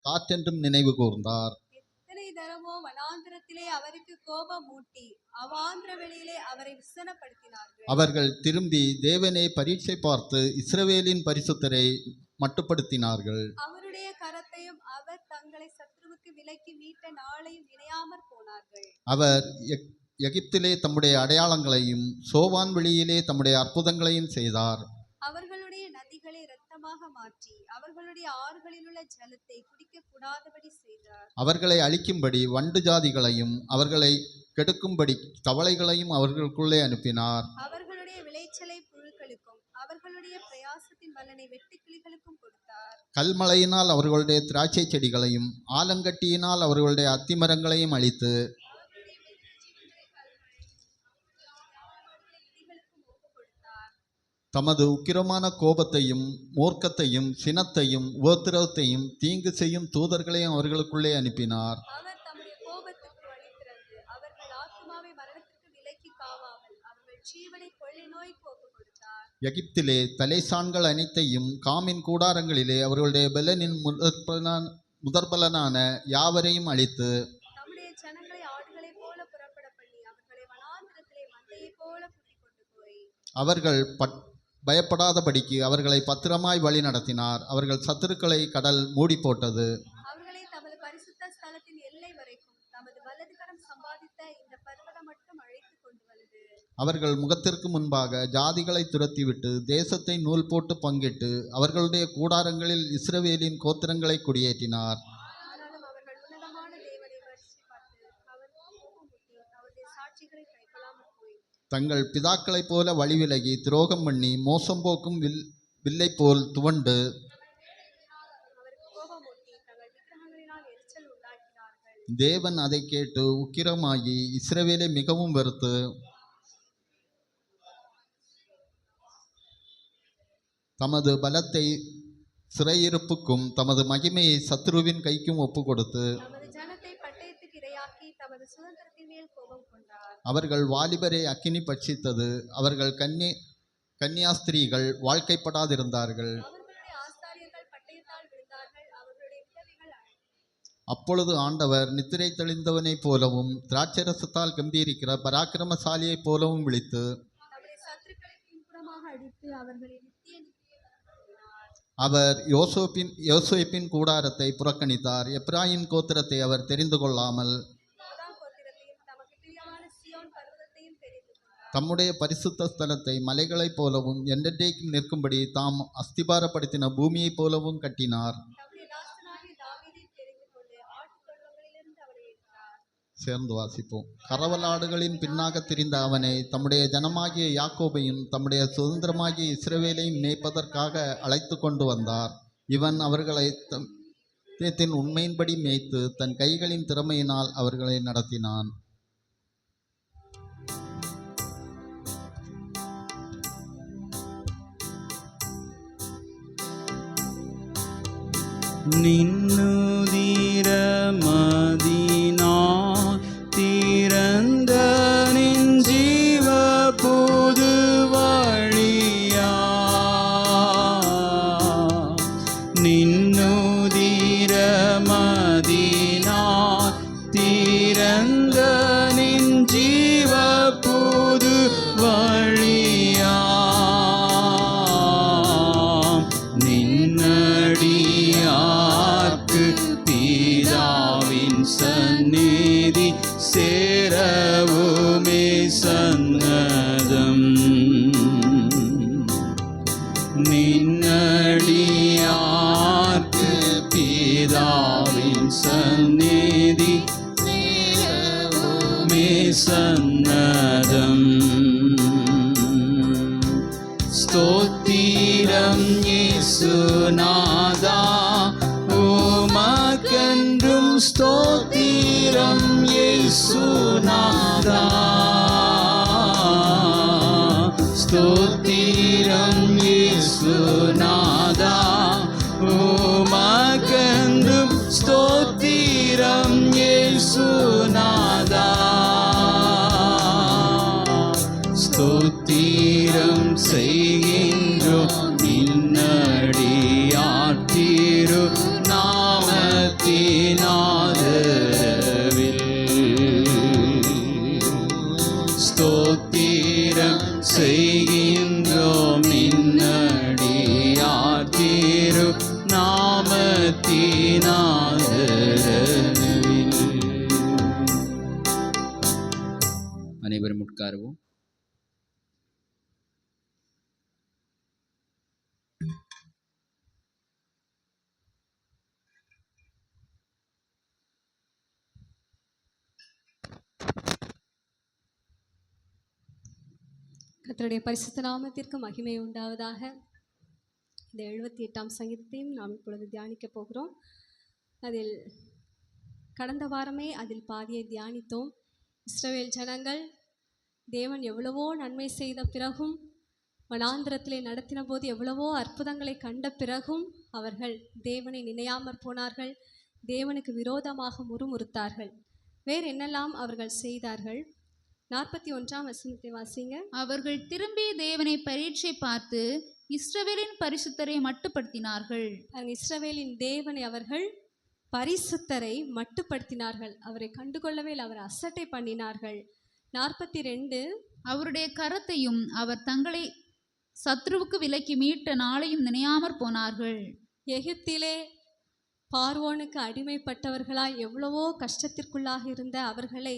காற்றென்றும் நினைவு கூர்ந்தார். எத்தனை தரமோ வனாந்திரத்திலே அவருக்கு கோபம் மூட்டி அவாந்திர வெளியிலே அவரை விசனப்படுத்தினார்கள். அவர்கள் திரும்பி தேவனை பரீட்சை பார்த்து இஸ்ரவேலின் பரிசுத்தரை மட்டுப்படுத்தினார்கள். அவருடைய கரத்தையும் அவர் தங்களை சத்ருவுக்கு விலக்கி மீட்ட நாளையும் நினையாமற் போனார்கள். அவர் எகிப்திலே தம்முடைய அடையாளங்களையும் சோவான் வெளியிலே தம்முடைய அற்புதங்களையும் செய்தார். அவர்களுடைய நதிகளை இரத்தமாக மாற்றி அவர்களுடைய ஆறுகளில் உள்ள ஜலத்தை குடிக்க கூடாதபடி செய்தார். அவர்களை அழிக்கும்படி வண்டு ஜாதிகளையும் அவர்களை கெடுக்கும்படி தவளைகளையும் அவர்களுக்குள்ளே அனுப்பினார். அவர்களுடைய விளைச்சலை புழுக்களுக்கும் அவர்களுடைய பிரயாசத்தின் பலனை வெட்டுக்கிளிகளுக்கும் கொடுத்தார். கல்மழையினால் அவர்களுடைய திராட்சை செடிகளையும் ஆலங்கட்டியினால் அவர்களுடைய அத்திமரங்களையும் அழித்து தமது உக்கிரமான கோபத்தையும் மூர்க்கத்தையும் சினத்தையும் உபத்திரவத்தையும் தீங்கு செய்யும் தூதர்களையும் அவர்களுக்குள்ளே அனுப்பினார். அவர் தம்முடைய கோபத்துக்கு வழி திறந்து அவர்கள் ஆத்துமாவை மரணத்திற்கு விலக்கி காவாமல் அவர்கள் ஜீவனை கொள்ளை நோய்க்கு ஒப்புக் கொடுத்தார். எகிப்திலே தலைசான்கள் அனைத்தையும் காமின் கூடாரங்களிலே அவர்களுடைய பலனின் முதற்பலனான யாவரையும் அழித்து தம்முடைய ஜனங்களை ஆடுகளை போல புறப்பட பண்ணி அவர்களை வனாந்திரத்திலே மந்தையை போல கூட்டிக் கொண்டு போய் அவர்கள் பயப்படாதபடிக்கு அவர்களை பத்திரமாய் வழி நடத்தினார். அவர்கள் சத்துருக்களை கடல் மூடி போட்டது. அவர்களை தமது பரிசுத்த ஸ்தலத்தின் எல்லை வரைக்கும் தமது வலது கரம் சம்பாதித்த இந்த பர்வதம் மட்டும் அழைத்து கொண்டு வந்தது. அவர்கள் முகத்திற்கு முன்பாக ஜாதிகளை துரத்திவிட்டு தேசத்தை நூல் போட்டு பங்கிட்டு அவர்களுடைய கூடாரங்களில் இஸ்ரவேலின் கோத்திரங்களை குடியேற்றினார். ஆனாலும் அவர்கள் உன்னதமான தேவனை வரிசை பார்த்து அவர் கோபமுற்றி அவருடைய சாட்சிகளை கைக்கொள்ளாமல் போய் தங்கள் பிதாக்களைப் போல வழிவிலகி துரோகம் பண்ணி மோசம் போக்கும் வில்லை போல் துவண்டு தேவன் அதை கேட்டு உக்கிரமாகி இஸ்ரவேலை மிகவும் வெறுத்து தமது பலத்தை சிறையிருப்புக்கும் தமது மகிமையை சத்ருவின் கைக்கும் ஒப்பு கொடுத்து அவர்கள் வாலிபரை அக்கினி பட்சித்தது. அவர்கள் கன்னியாஸ்திரீகள் வாழ்க்கைப்படாதிருந்தார்கள். அப்பொழுது ஆண்டவர் நித்திரை தெளிந்தவனைப் போலவும் திராட்சரசத்தால் கம்பீரிக்கிற பராக்கிரமசாலியைப் போலவும் விழித்து அவர் யோசேப்பின் கூடாரத்தை புறக்கணித்தார். எப்ராயிம் கோத்திரத்தை அவர் தெரிந்து கொள்ளாமல் தம்முடைய பரிசுத்த ஸ்தலத்தை மலைகளைப் போலவும் என்றென்றைக்கும் நிற்கும்படி தாம் அஸ்திபாரப்படுத்தின பூமியைப் போலவும் கட்டினார். சேர்ந்து வாசிப்போம். கரவலாடுகளின் பின்னாக திரிந்த அவனை தம்முடைய ஜனமாகிய யாக்கோபையும் தம்முடைய சுதந்திரமாகிய இஸ்ரவேலையும் மேய்ப்பதற்காக அழைத்து கொண்டு வந்தார். இவன் அவர்களை தத்தின் உண்மையின்படி மேய்த்து தன் கைகளின் திறமையினால் அவர்களை நடத்தினான். நின்னுதிர மதினா திறந்த நின் ஜீவ புது வழியா நின்னுதிர மதினா திறந்த நின் ஜீவ புது வழியா நின்னடியார்க்கு பிதாவின் சந்நிதி சேரவுமே சன்னதம் நின்னடியார்க்கு பிதாவின் சந்நிதி சேரவுமே சன்னதம் ஸ்தோத்திரம் இயேசுநாதா உமக்கென்றும் ஸ்தோத்திரம் இயேசுநாதா ஸ்தோத்திரம் இயேசுநாதா உமக்கென்றும் ஸ்தோத்திரம் இயேசுநாதா ஸ்தோத்திரம் செய்கின்றோம் நின்னடியார் திரு நாமத்தை அனைவரும் உட்காருவோம். கர்த்தருடைய பரிசுத்த நாமத்திற்கு மகிமை உண்டாவதாக. இந்த 78ஆம் சங்கீதத்தையும் நாம் இப்பொழுது தியானிக்க போகிறோம். அதில் கடந்த வாரமே அதில் பாதியை தியானித்தோம். இஸ்ரவேல் ஜனங்கள் தேவன் எவ்வளவோ நன்மை செய்த பிறகும், வனாந்திரத்திலே நடத்தின போது எவ்வளவோ அற்புதங்களை கண்ட பிறகும் அவர்கள் தேவனை நினையாமற் போனார்கள். தேவனுக்கு விரோதமாக முறுமுறுத்தார்கள். வேறு என்னெல்லாம் அவர்கள் செய்தார்கள்? 41ஆம் வசனத்தை வாசிங்க. அவர்கள் திரும்பி தேவனை பரீட்சை பார்த்து இஸ்ரவேலின் பரிசுத்தரை மட்டுப்படுத்தினார்கள். இஸ்ரவேலின் தேவனை அவர்கள் பரிசுத்தரை மட்டுப்படுத்தினார்கள். அவரை கண்டுகொள்ளவே அவர் அசட்டை பண்ணினார்கள். 42 அவருடைய கரத்தையும் அவர் தங்களை சத்ருவுக்கு விலக்கி மீட்ட நாளையும் நினையாமற் போனார்கள். எகிப்திலே பார்வோனுக்கு அடிமைப்பட்டவர்களாய் எவ்வளவோ கஷ்டத்திற்குள்ளாக இருந்த அவர்களை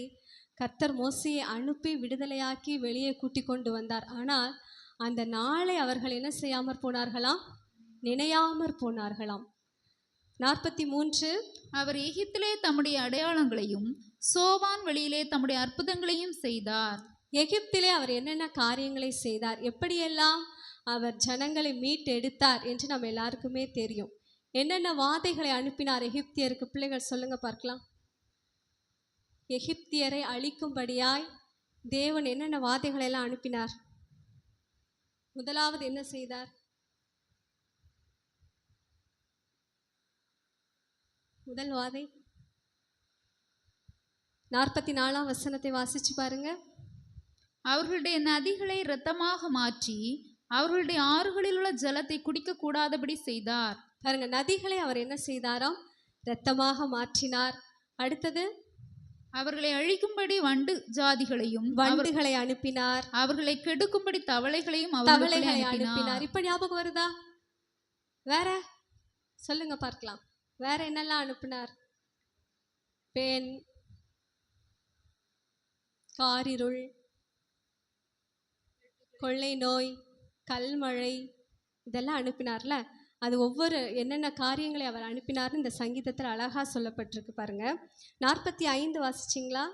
கர்த்தர் மோசேயை அனுப்பி விடுதலையாக்கி வெளியே கூட்டி கொண்டு வந்தார். ஆனால் அந்த நாளை அவர்கள் என்ன செய்யாமற் போனார்களாம்? நினையாமற் போனார்களாம். 43 அவர் எகிப்திலே தம்முடைய அடையாளங்களையும் சோவான் வெளியிலே தம்முடைய அற்புதங்களையும் செய்தார். எகிப்திலே அவர் என்னென்ன காரியங்களை செய்தார், எப்படியெல்லாம் அவர் ஜனங்களை மீட்டெடுத்தார் என்று நம்ம எல்லாருக்குமே தெரியும். என்னென்ன வாதைகளை அனுப்பினார் எகிப்தியருக்கு? பிள்ளைகள் சொல்லுங்க பார்க்கலாம். எகிப்தியரை அழிக்கும்படியாய் தேவன் என்னென்ன வாதைகளை எல்லாம் அனுப்பினார்? முதலாவது என்ன செய்தார்? முதல் வாதை 44ஆம் வசனத்தை வாசிச்சு பாருங்க. அவர்களுடைய நதிகளை இரத்தமாக மாற்றி அவர்களுடைய ஆறுகளில் உள்ள ஜலத்தை குடிக்க கூடாதபடி செய்தார். பாருங்க, நதிகளை அவர் என்ன செய்தாராம்? இரத்தமாக மாற்றினார். அடுத்தது, அவர்களை அழிக்கும்படி வண்டு ஜாதிகளையும் வண்டுகளை அனுப்பினார். அவர்களை கெடுக்கும்படி தவளைகளையும் அனுப்பினார். இப்ப ஞாபகம் வருதா? வேற சொல்லுங்க பார்க்கலாம். வேற என்னெல்லாம் அனுப்பினார்? பேன், காரிருள், கொள்ளை நோய், கல்மழை, இதெல்லாம் அனுப்பினார்ல. அது ஒவ்வொரு என்னென்ன காரியங்களை அவர் அனுப்பினார்னு இந்த சங்கீதத்தில் அழகாக சொல்லப்பட்டிருக்கு பாருங்க. 45 வாசிச்சிங்களா?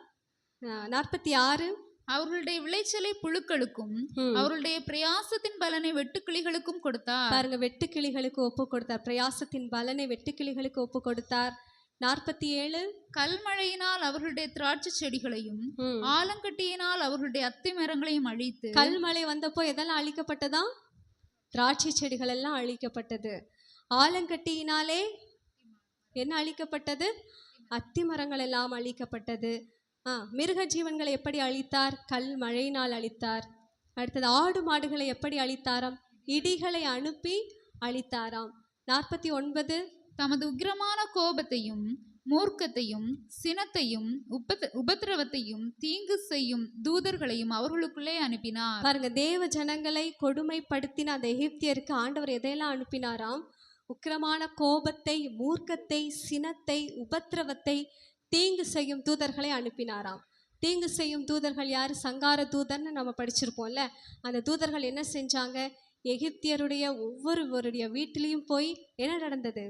46 அவர்களுடைய விளைச்சலை புழுக்களுக்கும் அவர்களுடைய பிரயாசத்தின் பலனை வெட்டுக்கிளிகளுக்கும் கொடுத்தார். பாருங்க, வெட்டுக்கிளிகளுக்கு ஒப்பு கொடுத்தார். பிரயாசத்தின் பலனை வெட்டுக்கிளிகளுக்கு ஒப்பு கொடுத்தார். 47 கல்மழையினால் அவர்களுடைய திராட்சை செடிகளையும் ஆலங்கட்டியினால் அவர்களுடைய அத்தி மரங்களையும் அழித்து. கல்மழை வந்தப்போ எதெல்லாம் அழிக்கப்பட்டதா? திராட்சை செடிகள் எல்லாம் அழிக்கப்பட்டது. ஆலங்கட்டியினாலே என்ன அழிக்கப்பட்டது? அத்தி மரங்கள் எல்லாம் அழிக்கப்பட்டது. மிருக ஜீவன்களை எப்படி அழித்தார்? கல் மழையினால் அழித்தார். அடுத்தது, ஆடு மாடுகளை எப்படி அழித்தாராம்? இடிகளை அனுப்பி அழித்தாராம். 49 தமது உக்கிரமான கோபத்தையும் மூர்க்கத்தையும் சினத்தையும் உபத்திரவத்தையும் தீங்கு செய்யும் தூதர்களையும் அவர்களுக்குள்ளே அனுப்பினார். பாருங்க, தேவ ஜனங்களை கொடுமைப்படுத்தின அந்த எகிப்தியருக்கு ஆண்டவர் எதையெல்லாம் அனுப்பினாராம்? உக்கிரமான கோபத்தை, மூர்க்கத்தை, சினத்தை, உபத்திரவத்தை, தீங்கு செய்யும் தூதர்களை அனுப்பினாராம். தீங்கு செய்யும் தூதர்கள் யார்? சங்கார தூதர்னு நம்ம படிச்சிருப்போம்ல. அந்த தூதர்கள் என்ன செஞ்சாங்க? எகிப்தியருடைய ஒவ்வொருவருடைய வீட்டிலையும் போய் என்ன நடந்தது?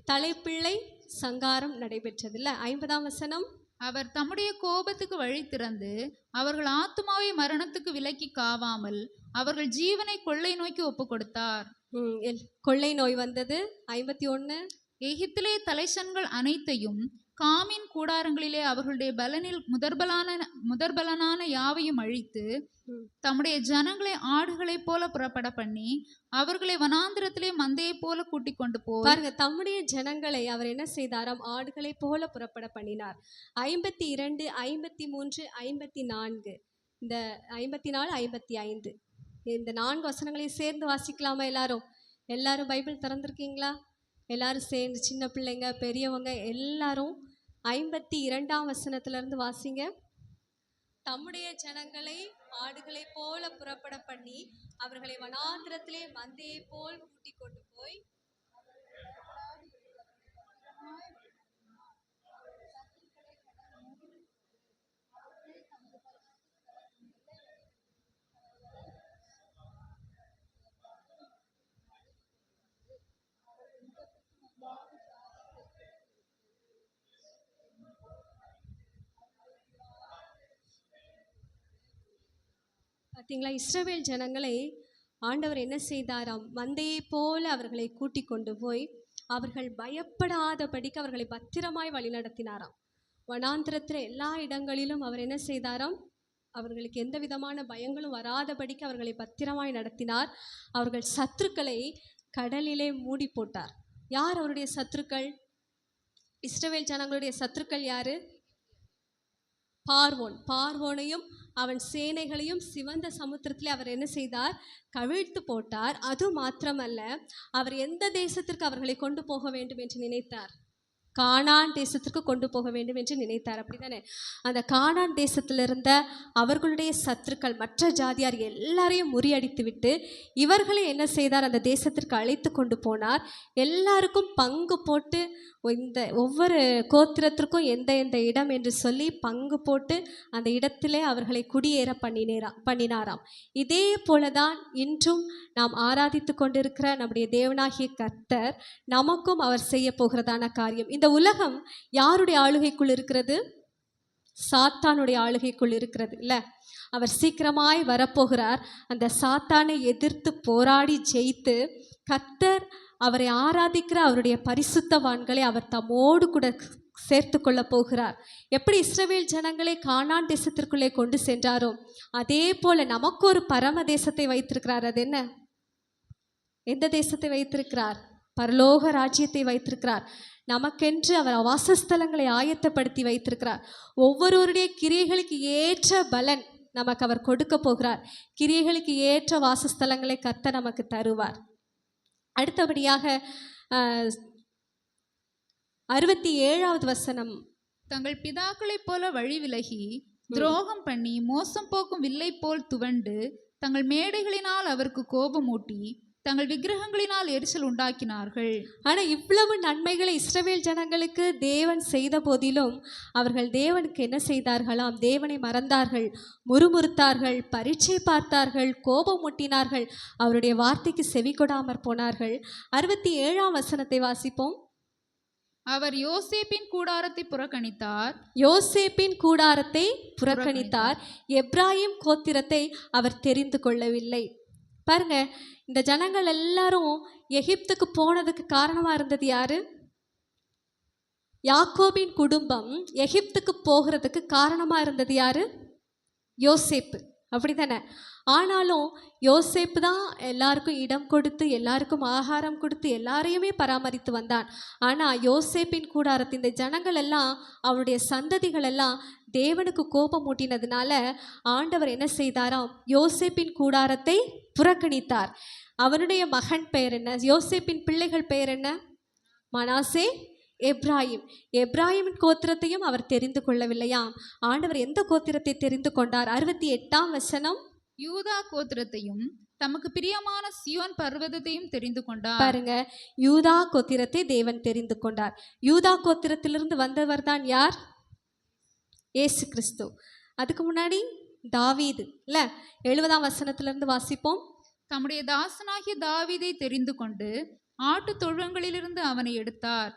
தலைப்பிள்ளை சங்காரம் நடைபெற்றது இல்ல. 50ஆம் வசனம். அவர் தம்முடைய கோபத்துக்கு வழி திறந்து அவர்கள் ஆத்துமாவை மரணத்துக்கு விலக்கி காவாமல் அவர்கள் ஜீவனை கொள்ளை நோய்க்கு ஒப்பு கொடுத்தார். கொள்ளை நோய் வந்தது. 51 எகிப்திலே தலைசன்கள் அனைத்தையும் காமின் கூடாரங்களிலே அவர்களுடைய பலனில் முதற்பலனான யாவையும் அழித்து தம்முடைய ஜனங்களை ஆடுகளைப் போல புறப்பட பண்ணி அவர்களை வனாந்திரத்திலே மந்தையை போல கூட்டிக் கொண்டு போய். பாருங்க, தம்முடைய ஜனங்களை அவர் என்ன செய்தாராம்? ஆடுகளை போல புறப்பட பண்ணினார். 52 53 54 இந்த 54 55 இந்த 4 வசனங்களையும் சேர்ந்து வாசிக்கலாமா? எல்லாரும் பைபிள் திறந்திருக்கீங்களா? எல்லாரும் சேர்ந்து, சின்ன பிள்ளைங்க பெரியவங்க எல்லாரும் 52ஆம் வசனத்திலிருந்து வாசிங்க. தம்முடைய ஜனங்களை ஆடுகளை போல புறப்பட பண்ணி அவர்களை வனாந்திரத்திலே மந்தையை போல் கூட்டி கொண்டு போய். பார்த்தீங்களா, இஸ்ரவேல் ஜனங்களை ஆண்டவர் என்ன செய்தாராம்? மந்தையை போல அவர்களை கூட்டிக் கொண்டு போய் அவர்கள் பயப்படாதபடிக்கு அவர்களை பத்திரமாய் வழிநடத்தினாராம். வனாந்திரத்தில் எல்லா இடங்களிலும் அவர் என்ன செய்தாராம்? அவர்களுக்கு எந்த விதமான பயங்களும் வராதபடிக்கு அவர்களை பத்திரமாய் நடத்தினார். அவர்கள் சத்துருக்களை கடலிலே மூடி போட்டார். யார் அவருடைய சத்துருக்கள்? இஸ்ரவேல் ஜனங்களுடைய சத்துருக்கள் யாரு? பார்வோனையும் அவன் சேனைகளையும் சிவந்த சமுத்திரத்திலே அவர் என்ன செய்தார்? கவிழ்த்து போட்டார். அது மாத்திரமல்ல, அவர் எந்த தேசத்திற்கு அவர்களை கொண்டு போக வேண்டும் என்று நினைத்தார்? கானான் தேசத்திற்கு கொண்டு போக வேண்டும் என்று நினைத்தார். அப்படித்தானே? அந்த கானான் தேசத்தில் இருந்த அவர்களுடைய சத்துருக்கள் மற்ற ஜாதியார் எல்லாரையும் முறியடித்து விட்டு இவர்களை என்ன செய்தார்? அந்த தேசத்திற்கு அழைத்து கொண்டு போனார். எல்லாருக்கும் பங்கு போட்டு இந்த ஒவ்வொரு கோத்திரத்திற்கும் எந்த எந்த இடம் என்று சொல்லி பங்கு போட்டு அந்த இடத்திலே அவர்களை குடியேற பண்ணினாராம். இதே போலதான் இன்றும் நாம் ஆராதித்து கொண்டிருக்கிற நம்முடைய தேவனாகிய கர்த்தர் நமக்கும் அவர் செய்ய போகிறதான காரியம். இந்த உலகம் யாருடைய ஆளுகைக்குள் இருக்கிறது? சாத்தானுடைய ஆளுகைக்குள் இருக்கிறது இல்லை? அவர் சீக்கிரமாய் வரப்போகிறார். அந்த சாத்தானை எதிர்த்து போராடி ஜெயித்து கர்த்தர் அவரை ஆராதிக்கிற அவருடைய பரிசுத்தவான்களை அவர் தம்மோடு கூட சேர்த்து கொள்ள போகிறார். எப்படி இஸ்ரவேல் ஜனங்களை கானான் தேசத்திற்குள்ளே கொண்டு சென்றாரோ அதே போல நமக்கு ஒரு பரம தேசத்தை வைத்திருக்கிறார். அது என்ன? எந்த தேசத்தை வைத்திருக்கிறார்? பரலோக ராஜ்யத்தை வைத்திருக்கிறார். நமக்கென்று அவர் வாசஸ்தலங்களை ஆயத்தப்படுத்தி வைத்திருக்கிறார். ஒவ்வொருவருடைய கிரியைகளுக்கு ஏற்ற பலன் நமக்கு அவர் கொடுக்க போகிறார். கிரியைகளுக்கு ஏற்ற வாசஸ்தலங்களை கர்த்தர் நமக்கு தருவார். அடுத்தபடியாக 67வது வசனம், தங்கள் பிதாக்களைப் போல வழி விலகி துரோகம் பண்ணி மோசம் போக்கும் வில்லை போல் துவண்டு தங்கள் மேடைகளினால் அவருக்கு கோபமூட்டி தங்கள் விக்கிரகங்களினால் எரிச்சல் உண்டாக்கினார்கள். ஆனால் இவ்வளவு நன்மைகளை இஸ்ரவேல் ஜனங்களுக்கு தேவன் செய்த போதிலும் அவர்கள் தேவனுக்கு என்ன செய்தார்களாம்? தேவனை மறந்தார்கள், முறுமுறுத்தார்கள், பரீட்சை பார்த்தார்கள், கோபம் முட்டினார்கள், அவருடைய வார்த்தைக்கு செவி கொடாமற் போனார்கள். 67ஆம் வசனத்தை வாசிப்போம். அவர் யோசேப்பின் கூடாரத்தை புறக்கணித்தார். யோசேப்பின் கூடாரத்தை புறக்கணித்தார். எப்ராயிம் கோத்திரத்தை அவர் தெரிந்து கொள்ளவில்லை. பாருங்க, இந்த ஜனங்கள் எல்லாரும் எகிப்துக்கு போனதுக்கு காரணமா இருந்தது யாரு? யாக்கோபின் குடும்பம் எகிப்துக்கு போகிறதுக்கு காரணமா இருந்தது யாரு? யோசேப்பு. அப்படித்தானே? ஆனாலும் யோசேப்பு தான் எல்லாருக்கும் இடம் கொடுத்து எல்லாருக்கும் ஆகாரம் கொடுத்து எல்லாரையுமே பராமரித்து வந்தான். ஆனால் யோசேப்பின் கூடாரத்து இந்த ஜனங்கள் எல்லாம் அவருடைய சந்ததிகள் எல்லாம் தேவனுக்கு கோபம் மூட்டினதுனால ஆண்டவர் என்ன செய்தாராம்? யோசேப்பின் கூடாரத்தை புறக்கணித்தார். அவனுடைய மகன் பெயர் என்ன? யோசேப்பின் பிள்ளைகள் பெயர் என்ன? மனாசே, எப்ராயிம். எப்ராயிமின் கோத்திரத்தையும் அவர் தெரிந்து கொள்ளவில்லையாம். ஆண்டவர் எந்த கோத்திரத்தை தெரிந்து கொண்டார்? 68ஆம் வசனம், யூதா கோத்திரத்தையும் தமக்கு பிரியமான சியோன் பர்வதத்தையும் தெரிந்து கொண்டார். பாருங்க, யூதா கோத்திரத்தை தேவன் தெரிந்து கொண்டார். யூதா கோத்திரத்திலிருந்து வந்தவர் தான் யார்? இயேசு கிறிஸ்து. அதுக்கு முன்னாடி தாவீது இல்ல? 70ஆம் வசனத்திலிருந்து வாசிப்போம். தம்முடைய தாசனாகிய தாவீதை தெரிந்து கொண்டு ஆட்டு தொழுவங்களிலிருந்து அவனை எடுத்தார்.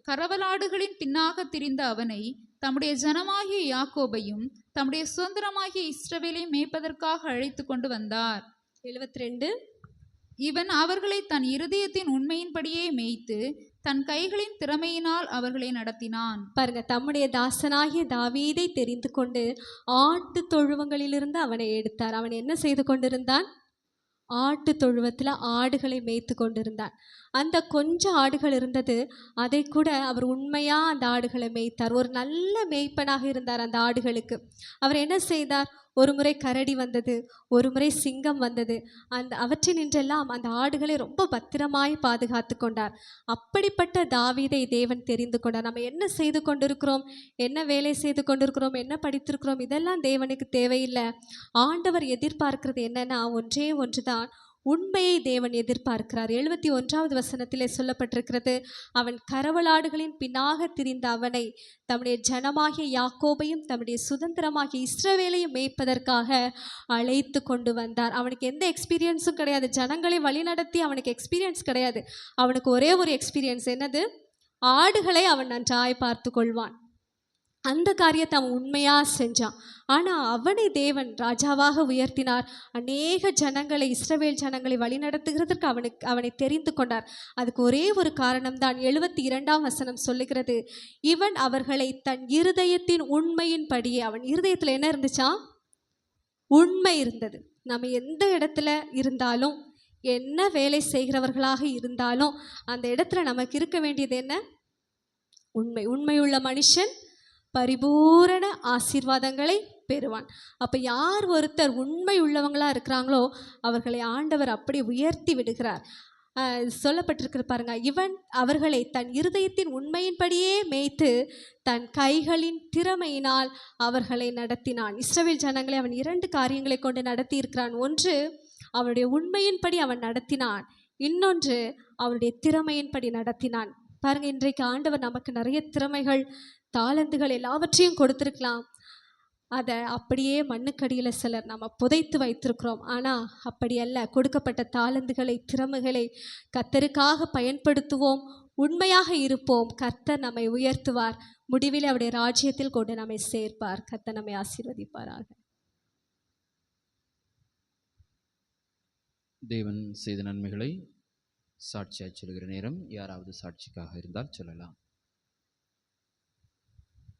கரவலாடுகளின் பின்னாக திரிந்த அவனை தம்முடைய ஜனமாகிய யாக்கோபையும் தம்முடைய சுதந்திரமாகிய இஸ்ரவேலையும் மேய்ப்பதற்காக அழைத்து கொண்டு வந்தார். 72 இவன் அவர்களை தன் இருதயத்தின் உண்மையின்படியே மேய்த்து தன் கைகளின் திறமையினால் அவர்களை நடத்தினான். பாருங்க, தம்முடைய தாசனாகிய தாவீதை தெரிந்து கொண்டு ஆட்டு தொழுவங்களிலிருந்து அவனை எடுத்தார். அவன் என்ன செய்து கொண்டிருந்தான்? ஆட்டு தொழுவத்தில் ஆடுகளை மேய்த்து கொண்டிருந்தான். அந்த கொஞ்சம் ஆடுகள் இருந்தது, அதை கூட அவர் உண்மையாக அந்த ஆடுகளை மேய்த்தார். ஒரு நல்ல மேய்ப்பனாக இருந்தார் அந்த ஆடுகளுக்கு. அவர் என்ன செய்தார்? ஒரு முறை கரடி வந்தது, ஒரு முறை சிங்கம் வந்தது. அவற்றினின்றெல்லாம் அந்த ஆடுகளை ரொம்ப பத்திரமாய் பாதுகாத்து கொண்டார். அப்படிப்பட்ட தாவீதை தேவன் தெரிந்து கொண்டார். நம்ம என்ன செய்து கொண்டிருக்கிறோம், என்ன வேலை செய்து கொண்டிருக்கிறோம், என்ன படித்திருக்கிறோம், இதெல்லாம் தேவனுக்கு தேவையில்லை. ஆண்டவர் எதிர்பார்க்கிறது என்னன்னா ஒன்றே ஒன்று தான், உண்மையை தேவன் எதிர்பார்க்கிறார். 71வது வசனத்திலே சொல்லப்பட்டிருக்கிறது, அவன் கரவலாடுகளின் பின்னாக திரிந்த அவனை தம்முடைய ஜனமாகிய யாக்கோபையும் தம்முடைய சுதந்திரமாகிய இஸ்ரவேலையும் மேய்ப்பதற்காக அழைத்து கொண்டு வந்தார். அவனுக்கு எந்த எக்ஸ்பீரியன்ஸும் கிடையாது. ஜனங்களை வழிநடத்தி அவனுக்கு எக்ஸ்பீரியன்ஸ் கிடையாது. அவனுக்கு ஒரே ஒரு எக்ஸ்பீரியன்ஸ் என்னது? ஆடுகளை அவன் நன்றாய் பார்த்து கொள்வான். அந்த காரியத்தை அவன் உண்மையாக செஞ்சான். ஆனால் அவனை தேவன் ராஜாவாக உயர்த்தினார். அநேக ஜனங்களை, இஸ்ரவேல் ஜனங்களை வழிநடத்துகிறதற்கு அவனை தெரிந்து கொண்டார். அதுக்கு ஒரே ஒரு காரணம்தான். 72ஆம் வசனம் சொல்லுகிறது, இவன் அவர்களை தன் இருதயத்தின் உண்மையின்படியே, அவன் இருதயத்தில் என்ன இருந்துச்சாம்? உண்மை இருந்தது. நம்ம எந்த இடத்துல இருந்தாலும், என்ன வேலை செய்கிறவர்களாக இருந்தாலும், அந்த இடத்துல நமக்கு இருக்க வேண்டியது என்ன? உண்மை. உண்மையுள்ள மனுஷன் பரிபூரண ஆசீர்வாதங்களை பெறுவான். அப்போ யார் ஒருத்தர் உண்மை உள்ளவங்களாக இருக்கிறாங்களோ அவர்களை ஆண்டவர் அப்படி உயர்த்தி விடுகிறார். சொல்லப்பட்டிருக்கிற பாருங்க, இவன் அவர்களை தன் இருதயத்தின் உண்மையின்படியே மேய்த்து தன் கைகளின் திறமையினால் அவர்களை நடத்தினான். இஸ்ரவேல் ஜனங்களை அவன் 2 காரியங்களை கொண்டு நடத்தி இருக்கிறான். ஒன்று, அவனுடைய உண்மையின்படி அவன் நடத்தினான். இன்னொன்று, அவனுடைய திறமையின்படி நடத்தினான். பாருங்க, இன்றைக்கு ஆண்டவர் நமக்கு நிறைய திறமைகள், தாளந்துகள் எல்லாவற்றையும் கொடுத்துருக்கலாம். அதை அப்படியே மண்ணுக்கடியில் சிலர் நம்ம புதைத்து வைத்திருக்கிறோம். ஆனால் அப்படி அல்ல. கொடுக்கப்பட்ட தாளந்துகளை, திறமைகளை கர்த்தருக்காக பயன்படுத்துவோம், உண்மையாக இருப்போம். கர்த்தர் நம்மை உயர்த்துவார். முடிவில் அவருடைய ராஜ்யத்தில் கொண்டு நம்மை சேர்ப்பார். கர்த்தர் நம்மை ஆசீர்வதிப்பாராக. தேவன் செய்த நன்மைகளை சாட்சியாய் சொல்கிற நேரம். யாராவது சாட்சிக்காக இருந்தால் சொல்லலாம்.